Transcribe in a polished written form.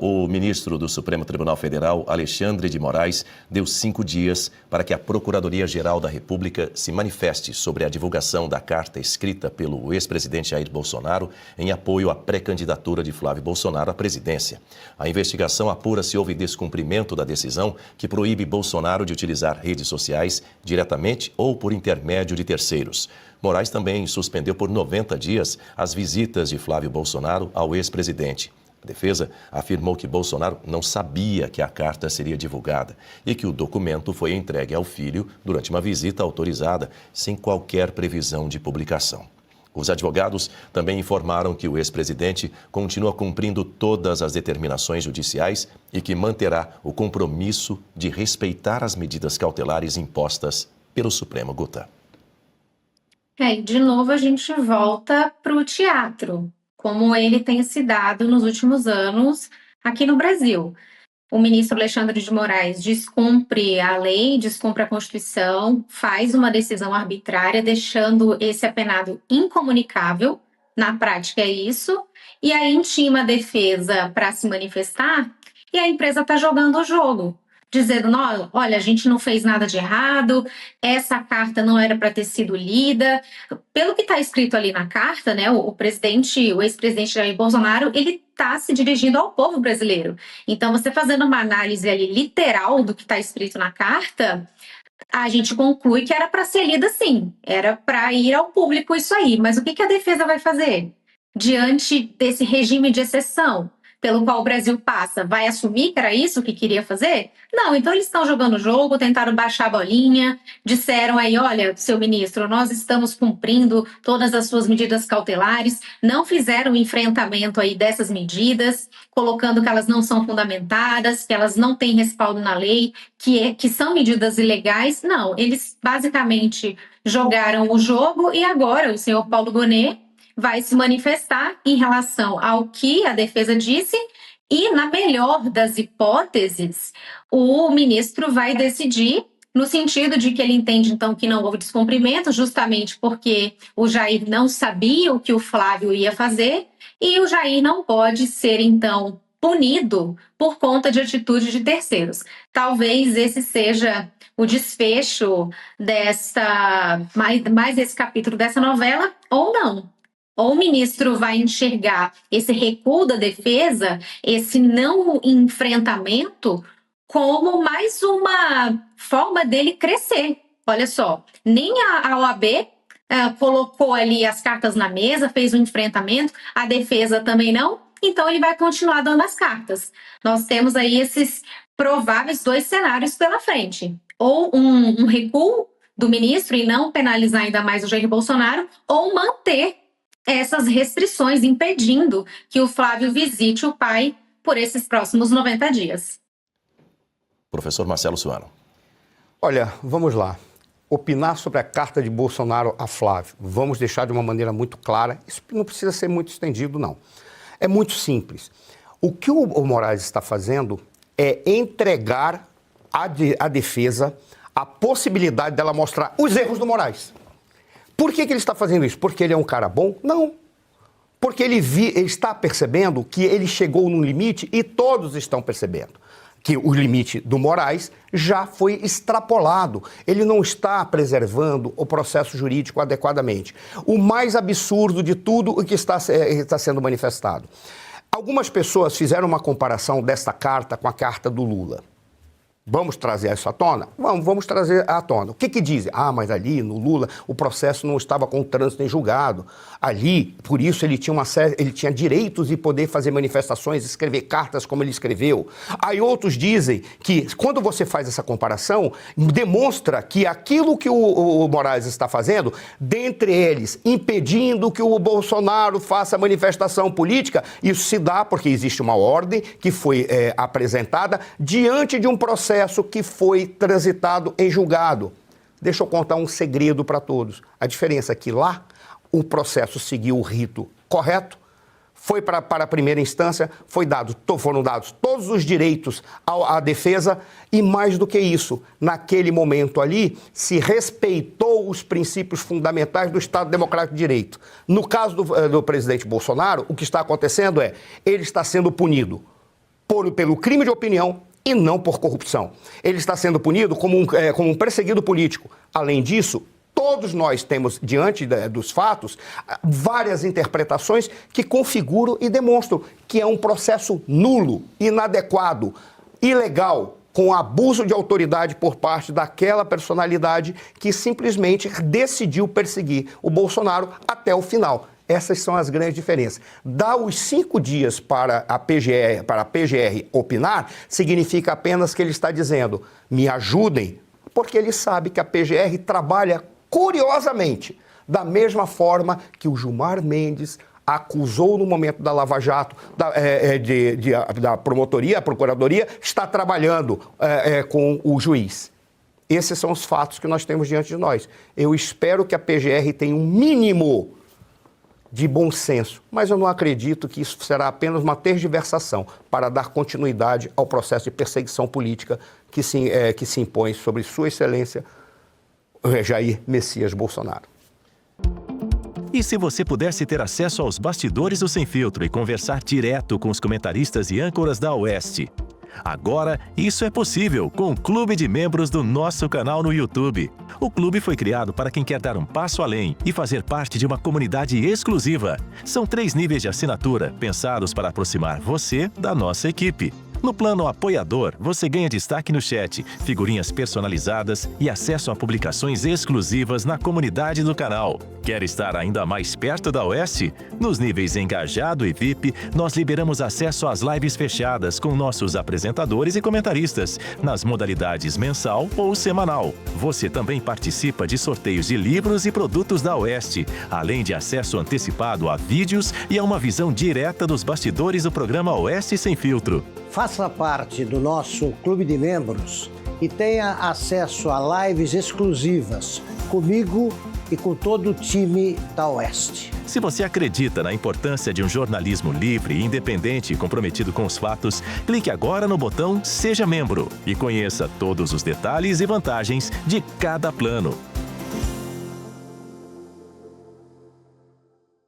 O ministro do Supremo Tribunal Federal, Alexandre de Moraes, deu 5 dias para que a Procuradoria-Geral da República se manifeste sobre a divulgação da carta escrita pelo ex-presidente Jair Bolsonaro em apoio à pré-candidatura de Flávio Bolsonaro à presidência. A investigação apura se houve descumprimento da decisão que proíbe Bolsonaro de utilizar redes sociais diretamente ou por intermédio de terceiros. Moraes também suspendeu por 90 dias as visitas de Flávio Bolsonaro ao ex-presidente. A defesa afirmou que Bolsonaro não sabia que a carta seria divulgada e que o documento foi entregue ao filho durante uma visita autorizada, sem qualquer previsão de publicação. Os advogados também informaram que o ex-presidente continua cumprindo todas as determinações judiciais e que manterá o compromisso de respeitar as medidas cautelares impostas pelo Supremo. Guta. De novo a gente volta para o teatro, como ele tem se dado nos últimos anos aqui no Brasil. O ministro Alexandre de Moraes descumpre a lei, descumpre a Constituição, faz uma decisão arbitrária, deixando esse apenado incomunicável, na prática é isso, e aí intima a defesa para se manifestar, e a empresa está jogando o jogo, dizendo, não, olha, a gente não fez nada de errado, essa carta não era para ter sido lida. Pelo que está escrito ali na carta, né, o ex-presidente Jair Bolsonaro, ele está se dirigindo ao povo brasileiro. Então, você fazendo uma análise ali literal do que está escrito na carta, a gente conclui que era para ser lida sim, era para ir ao público isso aí. Mas o que a defesa vai fazer diante desse regime de exceção pelo qual o Brasil passa? Vai assumir que era isso que queria fazer? Não, então eles estão jogando o jogo, tentaram baixar a bolinha, disseram aí, olha, seu ministro, nós estamos cumprindo todas as suas medidas cautelares, não fizeram o enfrentamento aí dessas medidas, colocando que elas não são fundamentadas, que elas não têm respaldo na lei, que são medidas ilegais. Não, eles basicamente jogaram o jogo e agora o senhor Paulo Gonet vai se manifestar em relação ao que a defesa disse e, na melhor das hipóteses, o ministro vai decidir no sentido de que ele entende, então, que não houve descumprimento, justamente porque o Jair não sabia o que o Flávio ia fazer e o Jair não pode ser, então, punido por conta de atitude de terceiros. Talvez esse seja o desfecho mais esse capítulo dessa novela, ou não. Ou o ministro vai enxergar esse recuo da defesa, esse não enfrentamento, como mais uma forma dele crescer. Olha só, nem a OAB colocou ali as cartas na mesa, fez um enfrentamento, a defesa também não, então ele vai continuar dando as cartas. Nós temos aí esses prováveis 2 cenários pela frente. Ou um recuo do ministro e não penalizar ainda mais o Jair Bolsonaro, ou manter essas restrições impedindo que o Flávio visite o pai por esses próximos 90 dias. Professor Marcelo Suano. Olha, vamos lá. Opinar sobre a carta de Bolsonaro a Flávio. Vamos deixar de uma maneira muito clara. Isso não precisa ser muito estendido, não. É muito simples. O que o Moraes está fazendo é entregar à defesa a possibilidade dela mostrar os erros do Moraes. Por que ele está fazendo isso? Porque ele é um cara bom? Não. Porque ele está percebendo que ele chegou num limite e todos estão percebendo que o limite do Moraes já foi extrapolado. Ele não está preservando o processo jurídico adequadamente. O mais absurdo de tudo o que está sendo manifestado. Algumas pessoas fizeram uma comparação desta carta com a carta do Lula. Vamos trazer isso à tona? Vamos trazer à tona. O que dizem? Mas ali, no Lula, o processo não estava com trânsito em julgado. Ali, por isso, ele tinha direitos de poder fazer manifestações, escrever cartas como ele escreveu. Aí outros dizem que, quando você faz essa comparação, demonstra que aquilo que o Moraes está fazendo, dentre eles, impedindo que o Bolsonaro faça manifestação política, isso se dá porque existe uma ordem que foi apresentada diante de um processo que foi transitado em julgado. Deixa eu contar um segredo para todos. A diferença é que lá o processo seguiu o rito correto, foi para a primeira instância, foram dados todos os direitos à defesa e, mais do que isso, naquele momento ali, se respeitou os princípios fundamentais do Estado Democrático de Direito. No caso do presidente Bolsonaro, o que está acontecendo ele está sendo punido pelo crime de opinião e não por corrupção. Ele está sendo punido como um perseguido político. Além disso, todos nós temos, diante dos fatos, várias interpretações que configuram e demonstram que é um processo nulo, inadequado, ilegal, com abuso de autoridade por parte daquela personalidade que simplesmente decidiu perseguir o Bolsonaro até o final. Essas são as grandes diferenças. Dar os 5 dias para a PGR opinar significa apenas que ele está dizendo, me ajudem, porque ele sabe que a PGR trabalha curiosamente da mesma forma que o Gilmar Mendes acusou no momento da Lava Jato, da promotoria, a procuradoria, está trabalhando com o juiz. Esses são os fatos que nós temos diante de nós. Eu espero que a PGR tenha um mínimo de bom senso, mas eu não acredito que isso será apenas uma tergiversação para dar continuidade ao processo de perseguição política que se impõe sobre Sua Excelência Jair Messias Bolsonaro. E se você pudesse ter acesso aos bastidores do Sem Filtro e conversar direto com os comentaristas e âncoras da Oeste? Agora, isso é possível com o Clube de Membros do nosso canal no YouTube. O clube foi criado para quem quer dar um passo além e fazer parte de uma comunidade exclusiva. São 3 níveis de assinatura, pensados para aproximar você da nossa equipe. No plano apoiador, você ganha destaque no chat, figurinhas personalizadas e acesso a publicações exclusivas na comunidade do canal. Quer estar ainda mais perto da Oeste? Nos níveis Engajado e VIP, nós liberamos acesso às lives fechadas com nossos apresentadores e comentaristas, nas modalidades mensal ou semanal. Você também participa de sorteios de livros e produtos da Oeste, além de acesso antecipado a vídeos e a uma visão direta dos bastidores do programa Oeste Sem Filtro. Faça parte do nosso clube de membros e tenha acesso a lives exclusivas comigo e com todo o time da Oeste. Se você acredita na importância de um jornalismo livre, independente e comprometido com os fatos, clique agora no botão Seja Membro e conheça todos os detalhes e vantagens de cada plano.